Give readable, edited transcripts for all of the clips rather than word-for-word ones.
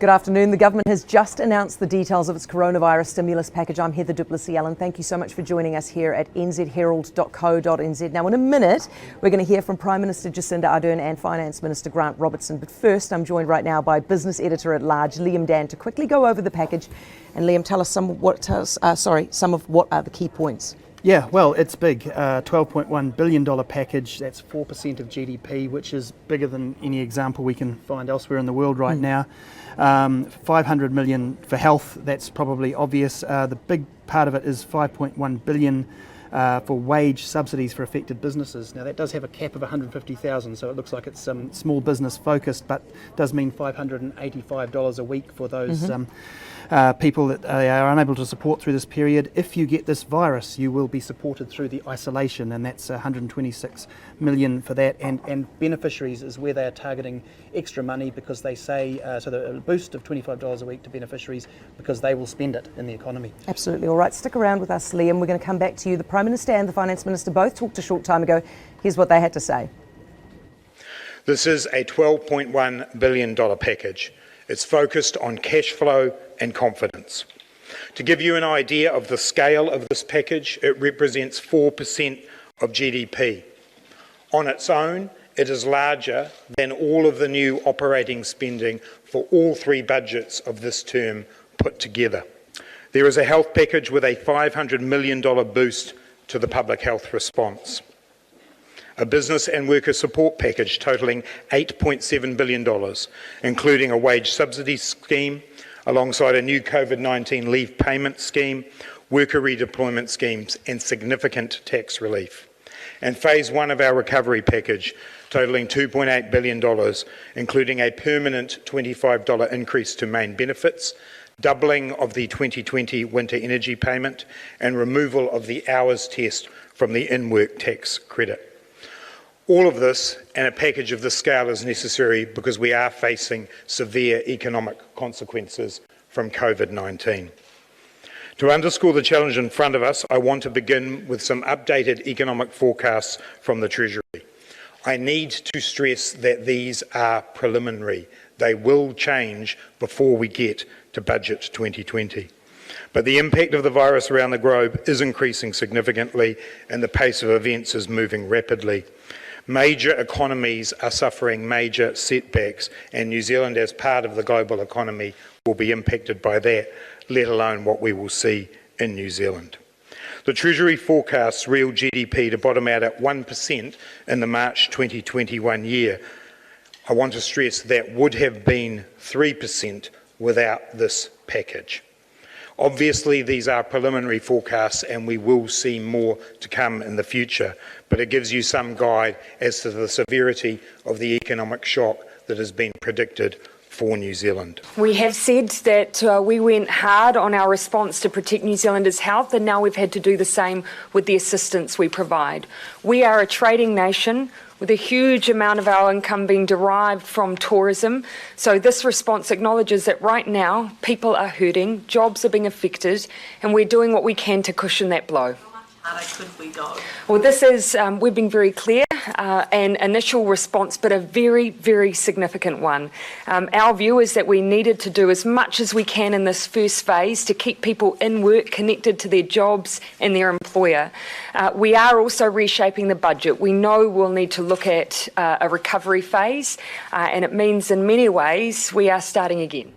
Good afternoon. The government has just announced the details of its coronavirus stimulus package. I'm Heather Duplessis-Allen. Thank you so much for joining us here at nzherald.co.nz. Now, in a minute, we're going to hear from Prime Minister Jacinda Ardern and Finance Minister Grant Robertson. But first, I'm joined right now by Business Editor at Large, Liam Dan, to quickly go over the package. And Liam, tell us some of what are the key points. Yeah, well, it's big. $12.1 billion package. That's 4% of GDP, which is bigger than any example we can find elsewhere in the world right now. 500 million for health. That's probably obvious. The big part of it is 5.1 billion for wage subsidies for affected businesses. Now that does have a cap of 150,000, so it looks like it's small business focused, but does mean $585 a week for those people that they are unable to support through this period. If you get this virus, you will be supported through the isolation, and that's 126 million for that. And beneficiaries is where they are targeting extra money because they say, so the boost of $25 a week to beneficiaries because they will spend it in the economy. Absolutely. All right, stick around with us, Liam. We're going to come back to you. The Prime Minister and the Finance Minister both talked a short time ago. Here's what they had to say. This is a $12.1 billion package. It's focused on cash flow and confidence. To give you an idea of the scale of this package, it represents 4% of GDP. On its own, it is larger than all of the new operating spending for all three budgets of this term put together. There is a health package with a $500 million boost to the public health response. A business and worker support package totalling $8.7 billion, including a wage subsidy scheme, alongside a new COVID-19 leave payment scheme, worker redeployment schemes and significant tax relief. And phase one of our recovery package, totalling $2.8 billion, including a permanent $25 increase to main benefits, doubling of the 2020 winter energy payment and removal of the hours test from the in-work tax credit. All of this and a package of this scale is necessary because we are facing severe economic consequences from COVID-19. To underscore the challenge in front of us, I want to begin with some updated economic forecasts from the Treasury. I need to stress that these are preliminary. They will change before we get to Budget 2020. But the impact of the virus around the globe is increasing significantly and the pace of events is moving rapidly. Major economies are suffering major setbacks, and New Zealand, as part of the global economy, will be impacted by that, let alone what we will see in New Zealand. The Treasury forecasts real GDP to bottom out at 1% in the March 2021 year. I want to stress that would have been 3% without this package. Obviously, these are preliminary forecasts and we will see more to come in the future, but it gives you some guide as to the severity of the economic shock that has been predicted for New Zealand. We have said that we went hard on our response to protect New Zealanders' health, and now we've had to do the same with the assistance we provide. We are a trading nation with a huge amount of our income being derived from tourism. So this response acknowledges that right now people are hurting, jobs are being affected, and we're doing what we can to cushion that blow. How harder could we go? Well, this is, we've been very clear, an initial response, but a very, very significant one. Our view is that we needed to do as much as we can in this first phase to keep people in work, connected to their jobs and their employer. We are also reshaping the budget. We know we'll need to look at a recovery phase, and it means in many ways we are starting again.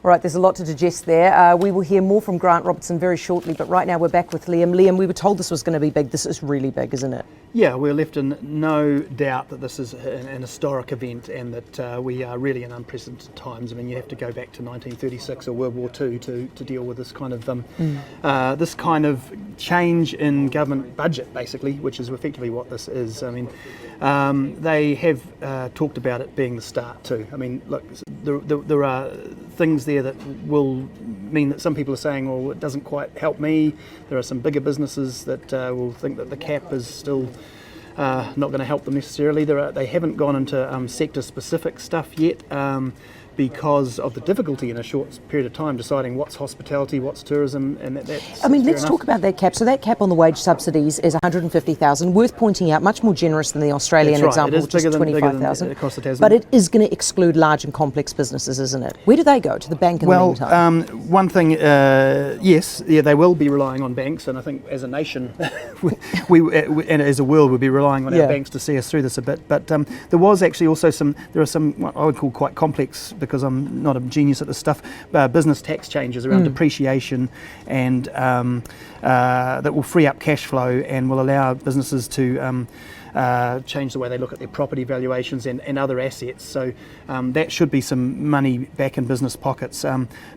All right, there's a lot to digest there. We will hear more from Grant Robertson very shortly, but right now we're back with Liam. Liam, we were told this was going to be big. This is really big, isn't it? Yeah, we're left in no doubt that this is an historic event and that we are really in unprecedented times. I mean, you have to go back to 1936 or World War II to deal with this kind of change in government budget, basically, which is effectively what this is. I mean, they have talked about it being the start too. I mean, look, there are things there that will mean that some people are saying, well, it doesn't quite help me. There are some bigger businesses that will think that the cap is still not going to help them necessarily. They haven't gone into sector-specific stuff yet, because of the difficulty in a short period of time deciding what's hospitality, what's tourism, and that's I mean, fair let's enough. talk about that cap. So that cap on the wage subsidies is 150,000. Worth pointing out, much more generous than the Australian That's right. example, It is which is bigger than 25,000. across the Tasman. But it is going to exclude large and complex businesses, isn't it? Where do they go? To the bank in the meantime? One thing, yes, they will be relying on banks, and I think as a nation, we and as a world, we'll be relying on our banks to see us through this a bit. But there was actually also there are some what I would call quite complex, because I'm not a genius at this stuff, business tax changes around depreciation, and that will free up cash flow and will allow businesses to change the way they look at their property valuations and other assets. So that should be some money back in business pockets.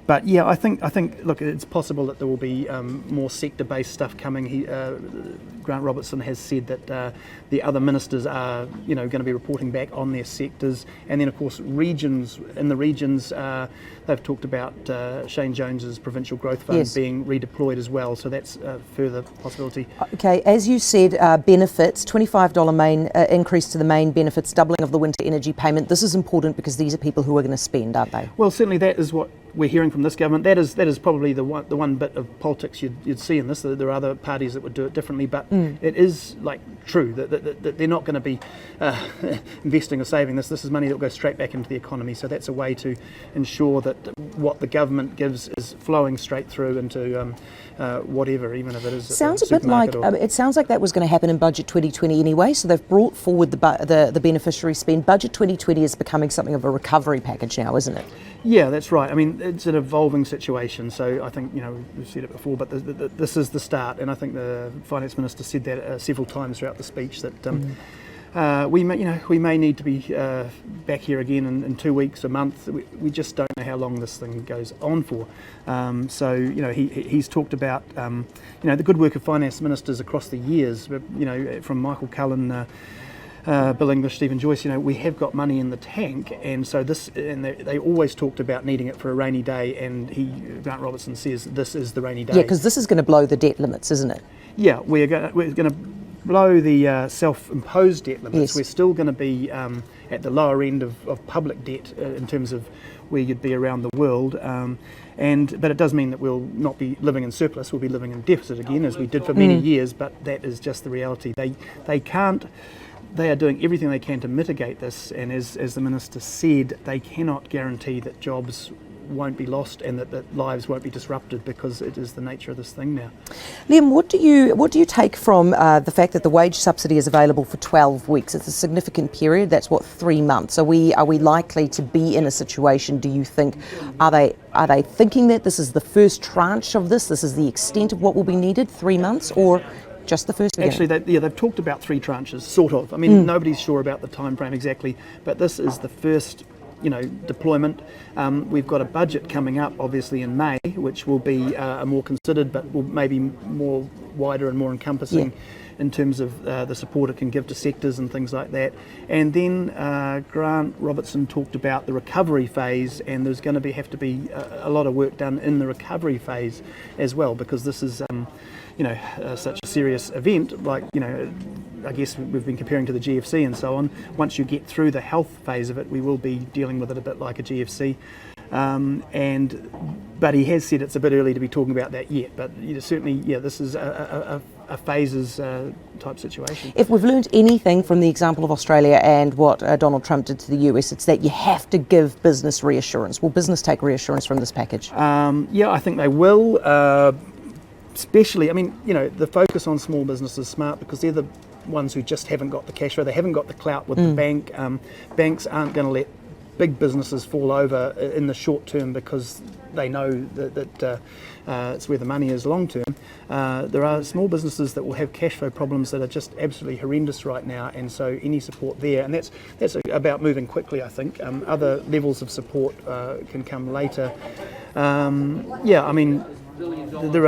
But yeah, I think look, it's possible that there will be more sector-based stuff coming. Grant Robertson has said that the other ministers are going to be reporting back on their sectors, and then of course regions. In the regions, they've talked about Shane Jones's provincial growth fund being redeployed as well. So that's a further possibility. Okay, as you said, benefits, $25 main increase to the main benefits, doubling of the winter energy payment. This is important because these are people who are going to spend, aren't they? Well, certainly that is what we're hearing from this government. That is probably the one bit of politics you'd see in this. There are other parties that would do it differently, but it is true that they're not going to be investing or saving this. This is money that will go straight back into the economy. So that's a way to ensure that what the government gives is flowing straight through into whatever, even if it is. Sounds a bit like it sounds like that was going to happen in Budget 2020 anyway. So they've brought forward the beneficiary spend. Budget 2020 is becoming something of a recovery package now, isn't it? Yeah, that's right. I mean, it's an evolving situation. So I think we've said it before, but this is the start, and I think the finance minister said that several times throughout the speech that. We may need to be back here again in 2 weeks, a month. We just don't know how long this thing goes on for. So he's talked about the good work of finance ministers across the years. From Michael Cullen, Bill English, Stephen Joyce. We have got money in the tank, and so they always talked about needing it for a rainy day. And Grant Robertson says this is the rainy day. Yeah, because this is going to blow the debt limits, isn't it? Yeah, we're going to blow the self-imposed debt limits. Yes. We're still going to be at the lower end of public debt in terms of where you'd be around the world. But it does mean that we'll not be living in surplus. We'll be living in deficit again, as we did for many years. But that is just the reality. They can't. They are doing everything they can to mitigate this. And as the minister said, they cannot guarantee that jobs won't be lost and that lives won't be disrupted, because it is the nature of this thing now. Liam, what do you take from the fact that the wage subsidy is available for 12 weeks? It's a significant period. That's 3 months. Are we likely to be in a situation? Do you think are they thinking that this is the first tranche of this? This is the extent of what will be needed, 3 months, or just the first beginning? Actually, they've talked about 3 tranches, sort of. I mean, nobody's sure about the time frame exactly, but this is the first deployment. We've got a budget coming up, obviously, in May, which will be a more considered, but will maybe more wider and more encompassing in terms of the support it can give to sectors and things like that. And then Grant Robertson talked about the recovery phase, and there's going to have to be a lot of work done in the recovery phase as well, because this is such a serious event. I guess we've been comparing to the GFC and so on. Once you get through the health phase of it, we will be dealing with it a bit like a GFC. But he has said it's a bit early to be talking about that yet. But certainly, this is a phases type situation. If we've learned anything from the example of Australia and what Donald Trump did to the US, it's that you have to give business reassurance. Will business take reassurance from this package? I think they will. Especially, the focus on small business is smart, because they're the ones who just haven't got the cash flow. They haven't got the clout with the bank. Banks aren't going to let big businesses fall over in the short term, because they know that it's where the money is long term. There are small businesses that will have cash flow problems that are just absolutely horrendous right now, and so any support there, and that's about moving quickly, I think. Other levels of support can come later. There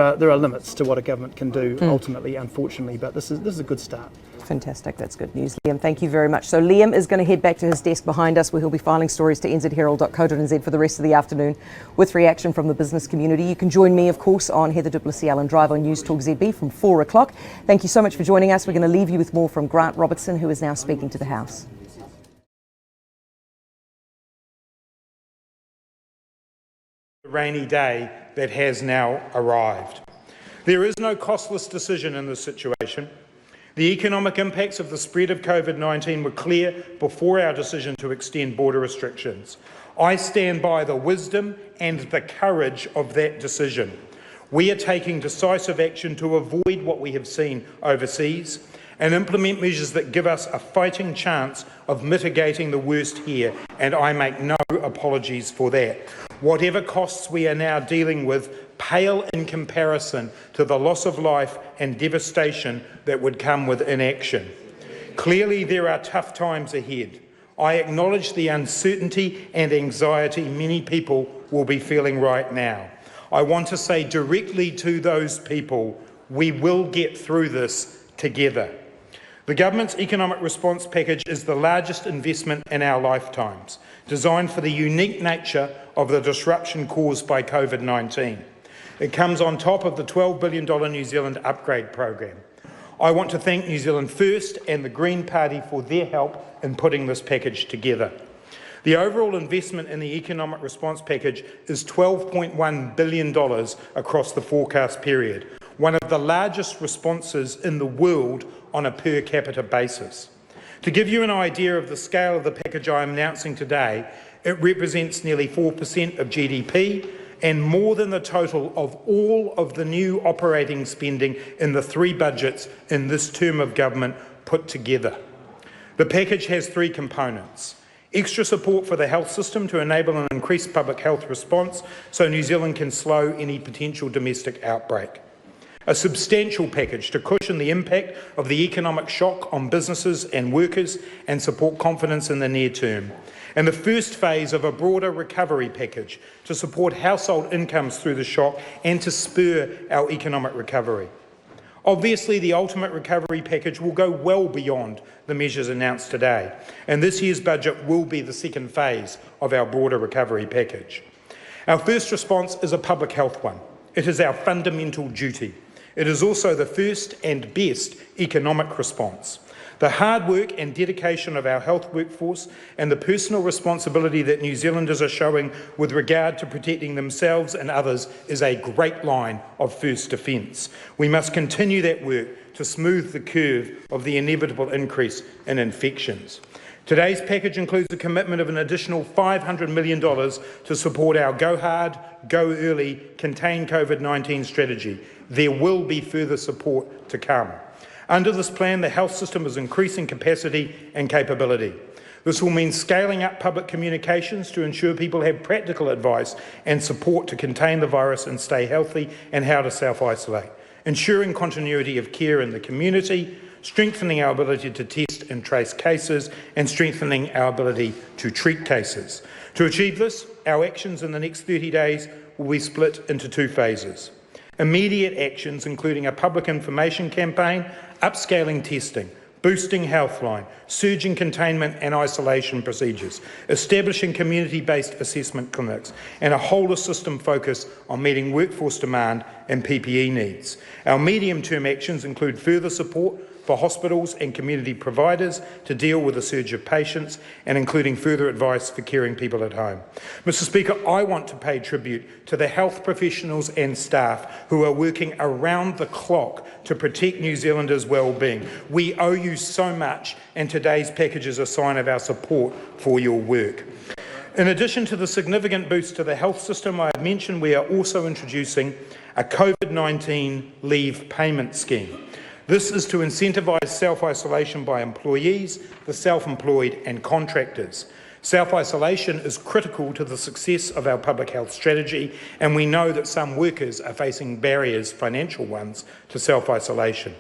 are limits to what a government can do ultimately, unfortunately, but this is a good start. Fantastic, that's good news, Liam. Thank you very much. So Liam is going to head back to his desk behind us, where he'll be filing stories to nzherald.co.nz for the rest of the afternoon with reaction from the business community. You can join me, of course, on Heather Duplessis-Allen Drive on News Talk ZB from 4 o'clock. Thank you so much for joining us. We're going to leave you with more from Grant Robertson, who is now speaking to the House. the rainy day that has now arrived. There is no costless decision in this situation. The economic impacts of the spread of COVID-19 were clear before our decision to extend border restrictions. I stand by the wisdom and the courage of that decision. We are taking decisive action to avoid what we have seen overseas and implement measures that give us a fighting chance of mitigating the worst here, and I make no apologies for that. Whatever costs we are now dealing with pale in comparison to the loss of life and devastation that would come with inaction. Clearly, there are tough times ahead. I acknowledge the uncertainty and anxiety many people will be feeling right now. I want to say directly to those people, we will get through this together. The government's economic response package is the largest investment in our lifetimes, designed for the unique nature of the disruption caused by COVID-19. It comes on top of the $12 billion New Zealand upgrade program. I want to thank New Zealand First and the Green Party for their help in putting this package together. The overall investment in the economic response package is $12.1 billion across the forecast period, one of the largest responses in the world on a per capita basis. To give you an idea of the scale of the package I am announcing today, it represents nearly 4% of GDP and more than the total of all of the new operating spending in the 3 budgets in this term of government put together. The package has 3 components. Extra support for the health system to enable an increased public health response so New Zealand can slow any potential domestic outbreak. A substantial package to cushion the impact of the economic shock on businesses and workers and support confidence in the near term. And the first phase of a broader recovery package to support household incomes through the shock and to spur our economic recovery. Obviously, the ultimate recovery package will go well beyond the measures announced today, and this year's budget will be the second phase of our broader recovery package. Our first response is a public health one. It is our fundamental duty. It is also the first and best economic response. The hard work and dedication of our health workforce and the personal responsibility that New Zealanders are showing with regard to protecting themselves and others is a great line of first defence. We must continue that work to smooth the curve of the inevitable increase in infections. Today's package includes a commitment of an additional $500 million to support our Go Hard, Go Early, Contain COVID-19 strategy. There will be further support to come. Under this plan, the health system is increasing capacity and capability. This will mean scaling up public communications to ensure people have practical advice and support to contain the virus and stay healthy and how to self-isolate, ensuring continuity of care in the community, strengthening our ability to test and trace cases, and strengthening our ability to treat cases. To achieve this, our actions in the next 30 days will be split into 2 phases. Immediate actions including a public information campaign, upscaling testing, boosting Healthline, surging containment and isolation procedures, establishing community-based assessment clinics, and a whole system focus on meeting workforce demand and PPE needs. Our medium-term actions include further support for hospitals and community providers to deal with a surge of patients, and including further advice for caring people at home. Mr. Speaker, I want to pay tribute to the health professionals and staff who are working around the clock to protect New Zealanders' well-being. We owe you so much, and today's package is a sign of our support for your work. In addition to the significant boost to the health system I have mentioned, we are also introducing a COVID-19 leave payment scheme. This is to incentivise self-isolation by employees, the self-employed and contractors. Self-isolation is critical to the success of our public health strategy, and we know that some workers are facing barriers, financial ones, to self-isolation.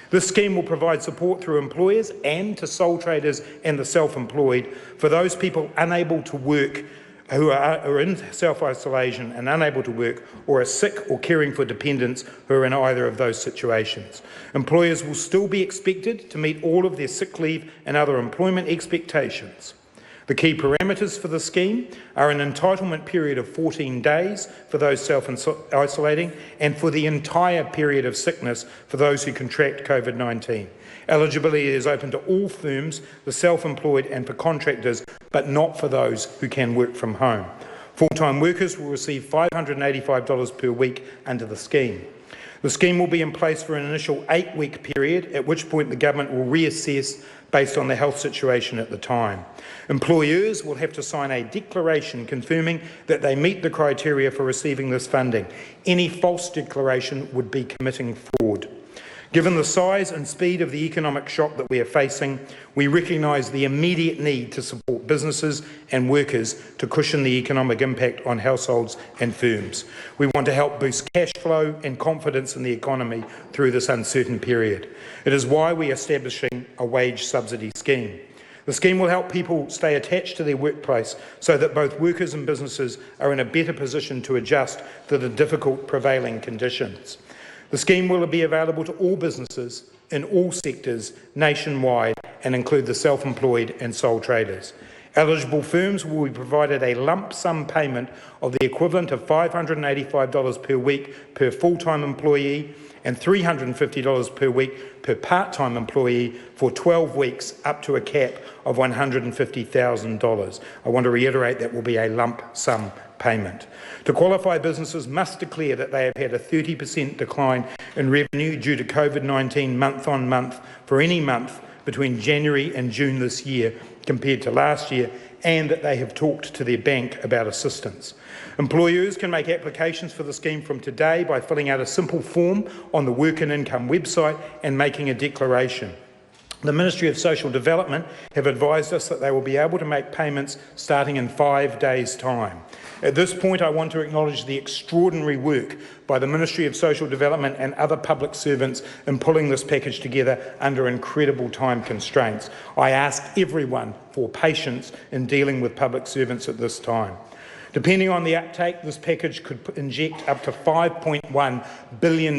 This scheme will provide support through employers and to sole traders and the self-employed for those people unable to work who are in self-isolation and unable to work, or are sick or caring for dependents who are in either of those situations. Employers will still be expected to meet all of their sick leave and other employment expectations. The key parameters for the scheme are an entitlement period of 14 days for those self-isolating and for the entire period of sickness for those who contract COVID-19. Eligibility is open to all firms, the self-employed and for contractors, but not for those who can work from home. Full-time workers will receive $585 per week under the scheme. The scheme will be in place for an initial 8-week period, at which point the government will reassess based on the health situation at the time. Employers will have to sign a declaration confirming that they meet the criteria for receiving this funding. Any false declaration would be committing fraud. Given the size and speed of the economic shock that we are facing, we recognise the immediate need to support businesses and workers to cushion the economic impact on households and firms. We want to help boost cash flow and confidence in the economy through this uncertain period. It is why we are establishing a wage subsidy scheme. The scheme will help people stay attached to their workplace so that both workers and businesses are in a better position to adjust to the difficult prevailing conditions. The scheme will be available to all businesses in all sectors nationwide and include the self-employed and sole traders. Eligible firms will be provided a lump sum payment of the equivalent of $585 per week per full-time employee and $350 per week per part-time employee for 12 weeks up to a cap of $150,000. I want to reiterate that will be a lump sum payment. To qualify, businesses must declare that they have had a 30% decline in revenue due to COVID-19 month-on-month for any month between January and June this year compared to last year, and that they have talked to their bank about assistance. Employers can make applications for the scheme from today by filling out a simple form on the Work and Income website and making a declaration. The Ministry of Social Development have advised us that they will be able to make payments starting in 5 days' time. At this point, I want to acknowledge the extraordinary work by the Ministry of Social Development and other public servants in pulling this package together under incredible time constraints. I ask everyone for patience in dealing with public servants at this time. Depending on the uptake, this package could inject up to $5.1 billion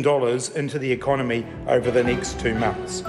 into the economy over the next 2 months.